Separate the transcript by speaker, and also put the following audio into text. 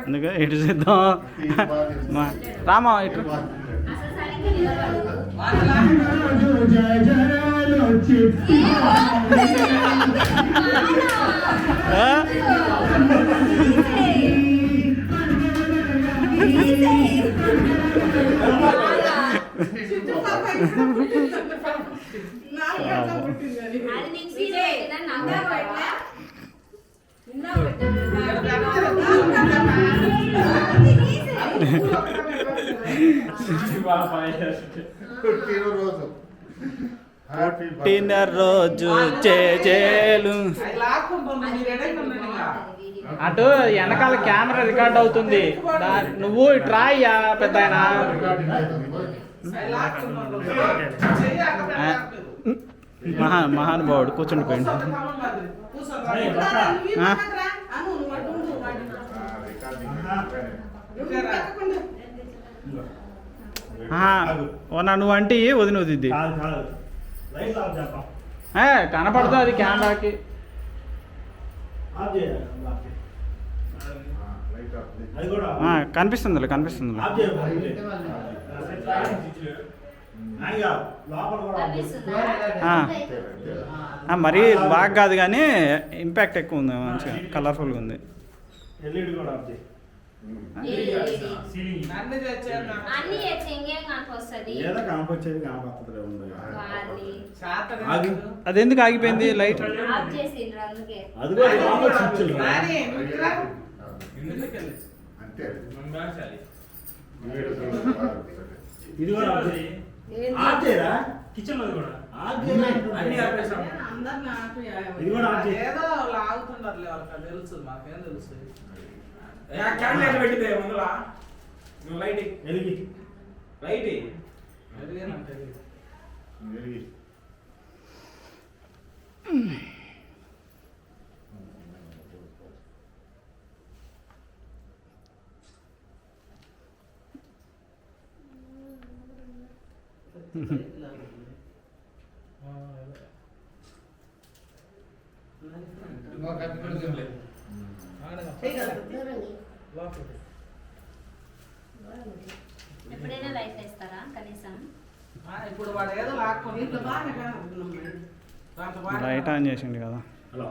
Speaker 1: ఎందుకు ఇటు సిద్ధం రామా ఇటు పుట్టినరోజు చేజేలు అటు వెనకాల కెమెరా రికార్డ్ అవుతుంది నువ్వు ట్రాయ్యా పెద్ద మహానుభావుడు కూర్చుండిపోయింది నువ్వు అంటే వదిన వదిద్ది కనపడుతుంది అది కెమెరాకి కనిపిస్తుంది కనిపిస్తుంది మరీ బాగా కాదు కానీ ఇంపాక్ట్ ఎక్కువ ఉంది మంచిగా కలర్ఫుల్గా ఉంది అదెందుకు ఆగిపోయింది లైట్
Speaker 2: ఇది కూడా కిచెన్ లో కూడా ఏదో లాగుతున్నారు తెలుసు మాకేం తెలుసు క్యాండిల్ పెట్టితే ముందులా నువ్వు లైట్ ఎలిగి లైట్ ఎలిగేనంటే ఎలిగి
Speaker 3: ఎప్పుడైనా లైట్ వేస్తారా కనీసం
Speaker 2: ఇప్పుడు వాడు ఏదో లాక్కొని
Speaker 1: లైట్ ఆన్ చేసిండు కదా.
Speaker 2: హలో